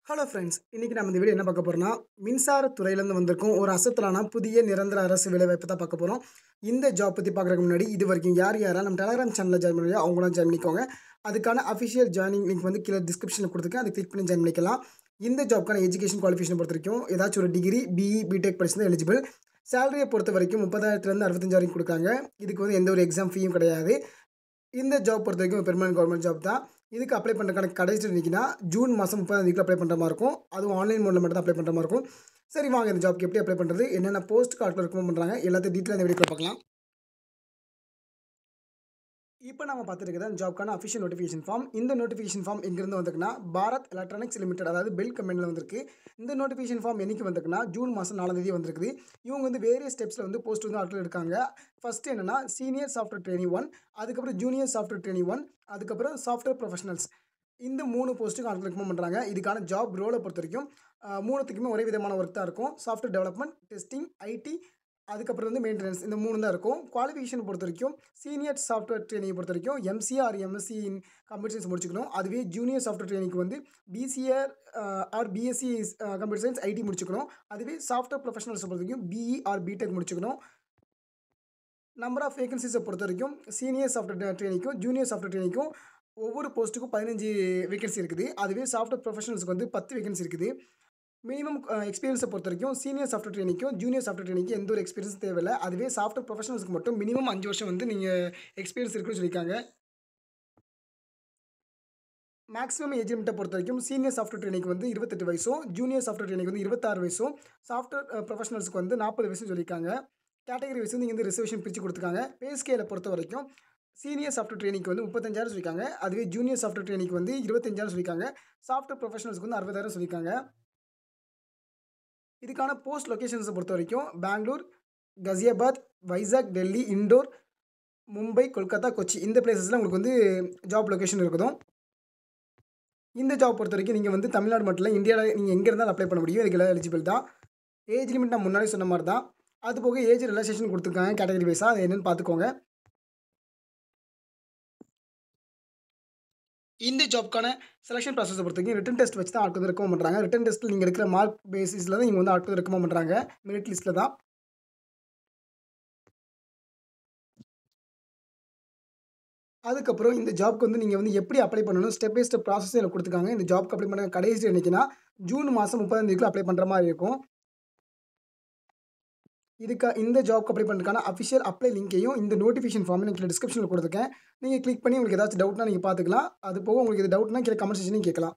Hello friends, இன்னைக்கு நம்ம இந்த வீடியோ என்ன பார்க்க போறோம்னா, மின்சார துறையிலேருந்து வந்திருக்கும் ஒரு அசத்தலான புதிய நிரந்தர அரசு வேலைவாய்ப்பு தான் பார்க்க போறோம். இந்த ஜாப் பத்தி பார்க்குறதுக்கு முன்னாடி, இதுவரைக்கும் யாரெல்லாம் நம்ம டெலகிராம் சேனல்ல ஜாயின் பண்ணலையோ அவங்களாம் ஜாயின் பண்ணிக்கோங்க. அதுக்கான அஃபிஷியல் ஜாயினிங் லிங்க் வந்து கீழ டிஸ்கிரிப்ஷன்ல குடுத்துருக்கேன். அதை கிளிக் பண்ணி ஜாயின் பண்ணிக்கலாம். இந்த ஜாப்க்கான எஜுகேஷன் குவாலிஃபிகேஷன் பொறுத்தவரைக்கும் ஏதாச்சும் ஒரு டிகிரி, பிஇ, பிடெக் படிச்சிருந்தா எலிஜிபிள். சேலரிய பொறுத்தவரைக்கும் 30,000லேருந்து 65,000 குடுக்குறாங்க. இதுக்கு வந்து எந்த ஒரு எக்ஸாம் ஃபீயும் கிடையாது. இந்த ஜாப் பொறுத்தவரைக்கும் பெர்மனன்ட் கவர்மெண்ட் ஜாப் தான். இதுக்கு அப்ளை பண்ணுறதுக்கான கடைசி டேட் என்னைக்குன்னா, ஜூன் மாதம் 30ஆம் அப்ளை பண்ணுற மாரி இருக்கும். அதுவும் ஆன்லைன் மோட்ல மட்டும் தான் அப்ளை பண்ணுற மாரி இருக்கும். சரி வாங்க இந்த ஜாப்க்கு எப்படி அப்ளை பண்ணுறது? என்னென்ன போஸ்ட்க்கு ஆட்கள் ரெக்கமெண்ட் பண்ணுறாங்க? எல்லாத்தையும் டீட்டெயிலா இந்த வீடியோக்குள்ள பார்க்கலாம். இப்போ நம்ம பார்த்துட்டு இருக்கிறது ஜாப்க்கான அஃபிஷியல் நோட்டிஃபிகேஷன் ஃபார்ம். இந்த நோட்டிஃபிகேஷன் ஃபார்ம் எங்கேருந்து வந்திருக்குன்னா, பாரத் எலக்ட்ரானிக்ஸ் லிமிடெட் அதாவது பெல் கம்பெனில வந்திருக்கு. இந்த நோட்டிஃபிகேஷன் ஃபார்ம் என்னைக்கு வந்திருக்குன்னா, ஜூன் மாதம் 4ஆம் தேதி வந்திருக்குது. இவங்க வந்து வேரியஸ் ஸ்டெப்ஸில் வந்து போஸ்ட் வந்து ஆட்கள் எடுக்காங்க. ஃபர்ஸ்ட் என்னன்னா சீனியர் சாஃப்ட்வேர் ட்ரெய்னி 1, அதுக்கப்புறம் ஜூனியர் சாஃப்ட்வேர் ட்ரெய்னி 1, அதுக்கப்புறம் சாஃப்ட்வேர் ப்ரொஃபஷனல்ஸ். இந்த 3 போஸ்ட்டுக்கு ஆட்கள் ரெக்கமெண்ட் பண்ணுறாங்க. இதுக்கான ஜாப் ரோலை பொறுத்தவரைக்கும் 3த்துக்குமே ஒரே விதமான ஒர்க் தான் இருக்கும். சாஃப்ட்வேர் டெவலப்மெண்ட், டெஸ்டிங், ஐடி, அதுக்கப்புறம் வந்து மெயின்டெனன்ஸ். இந்த 3 தான் இருக்கும். குவாலிஃபிகேஷன் பொறுத்தவரைக்கும் சீனியர் சாஃப்ட்வேர் ட்ரெய்னியை பொறுத்தவரைக்கும் MCA or MSc in computer science முடிச்சுக்கணும். அதுவே ஜூனியர் சாஃப்ட்வேர் ட்ரெய்னிக்கு வந்து BCA or BSc computer science IT முடிச்சுக்கணும். அதுவே சாஃப்ட்வேர் ப்ரொஃபஷனல்ஸை பொறுத்தவரைக்கும் பிஇ ஆர் பிடெக் முடிச்சுக்கணும். நம்பர் ஆஃப் வேகன்சிஸை பொறுத்தவரைக்கும் சீனியர் சாஃப்ட்வேர் ட்ரெய்னிக்கும் ஜூனியர் சாஃப்ட்வேர் ட்ரெய்னிக்கும் ஒவ்வொரு போஸ்ட்டுக்கும் 15 வேகன்சி இருக்குது. அதுவே சாஃப்ட்வேர் ப்ரொஃபஷனல்ஸ்க்கு வந்து 10 வேகன்சி இருக்குது. மினிமம் எக்ஸ்பீரியன்ஸை பொறுத்தவரைக்கும் சீனியர் சாஃப்ட்வேர் ட்ரெய்னிக்கும் ஜூனியர் சாஃப்ட்வேர் ட்ரெய்னிக்கும் எந்த ஒரு எக்ஸ்பீரியன்ஸும் தேவையில்ல. அதுவே சாஃப்ட்வேர் ப்ரொஃபஷனல்ஸ்க்கு மட்டும் மினிமம் 5 வருஷம் வந்து நீங்கள் எக்ஸ்பீரியன்ஸ் இருக்குன்னு சொல்லியிருக்காங்க. மேக்ஸிமம் ஏஜ் லிமிட்டை பொறுத்தவரைக்கும் சீனியர் சாஃப்ட்வேர் ட்ரெய்னிக்கு வந்து 28 வயசும், ஜூனியர் சாஃப்ட்வேர் ட்ரெய்னிக்கு வந்து 26 வயசும், சாஃப்ட்வேர் ப்ரொஃபஷனல்ஸ்க்கு வந்து 40 வயசும் சொல்லியிருக்காங்க. கேட்டகரி வைஸ் வந்து இங்கே வந்து ரிசர்வேஷன் பிரித்து கொடுத்துருக்காங்க. பே ஸ்கேலை பொறுத்த வரைக்கும் சீனியர் சாஃப்ட்வேர் ட்ரெய்னிக்கு வந்து 35,000 சொல்லியிருக்காங்க. அதுவே ஜூனியர் சாஃப்ட்வேர் ட்ரெய்னிக்கு வந்து 25,000 சொல்லியிருக்காங்க. சாஃப்ட்வேர் ப்ரொஃபஷனல்ஸ்க்கு வந்து 60,000 சொல்லியிருக்காங்க. இதுக்கான போஸ்ட் லொகேஷன்ஸை பொறுத்த வரைக்கும் பெங்களூர், கசியாபாத், வைசாக், டெல்லி, இண்டோர், மும்பை, கொல்கத்தா, கொச்சி இந்த பிளேசஸ்லாம் உங்களுக்கு வந்து ஜாப் லொகேஷன் இருக்குதும். இந்த ஜாப் பொறுத்த வரைக்கும் நீங்கள் வந்து தமிழ்நாடு மட்டும் இல்லை, இந்தியாவில் நீங்கள் எங்கே இருந்தாலும் அப்ளை பண்ண முடியும். இதுக்கெல்லாம் எலிஜிபிள் தான். ஏஜ் லிமிட் நான் முன்னாடி சொன்ன மாதிரி தான். அது போக ஏஜ் ரிலாக்சேஷன் கொடுத்துருக்காங்க கேட்டகரி வைஸாக. அது என்னென்னு பார்த்துக்கோங்க. இந்த ஜாப்க்கான செலக்ஷன் ப்ராசஸை பொறுத்தவரைக்கும் ரிட்டன் டெஸ்ட் வச்சு தான் ஆட்கள் ரெக்கமெண்ட் பண்ணுறாங்க. ரிட்டன் டெஸ்ட்டில் நீங்கள் எடுக்கிற மார்க் பேசிஸில் தான் நீங்கள் வந்து ஆட்கள் ரெக்கமெண்ட் பண்ணுறாங்க. மெரிட் லிஸ்ட்டில் தான். அதுக்கப்புறம் இந்த ஜாப்க்கு வந்து நீங்கள் வந்து எப்படி அப்ளை பண்ணணும் ஸ்டெப் பை ஸ்டெப் ப்ராசஸ் இதில் கொடுத்துருக்காங்க. இந்த ஜாப்க்கு அப்ளை பண்ண கடைசி என்னைக்குன்னா ஜூன் மாதம் 30ஆம் தேதிக்குள்ள அப்ளை பண்ணுற மாதிரி இருக்கும். இந்த ஜாப்க்கு அப்ளை பண்ணுறதுக்கான அஃபிஷியல் அப்ளை லிங்கையும் இந்த நோட்டிஃபிகேஷன் ஃபார்மை நான் கீழே டிஸ்கிரிப்ஷனில் கொடுத்துருக்கேன். நீங்கள் கிளிக் பண்ணி உங்களுக்கு ஏதாச்சும் டவுட்னா நீங்கள் பார்த்துக்கலாம். அது போக உங்களுக்கு இது டவுட்னா கீழே கமெண்ட் செக்ஷன்லையும் கேட்கலாம்.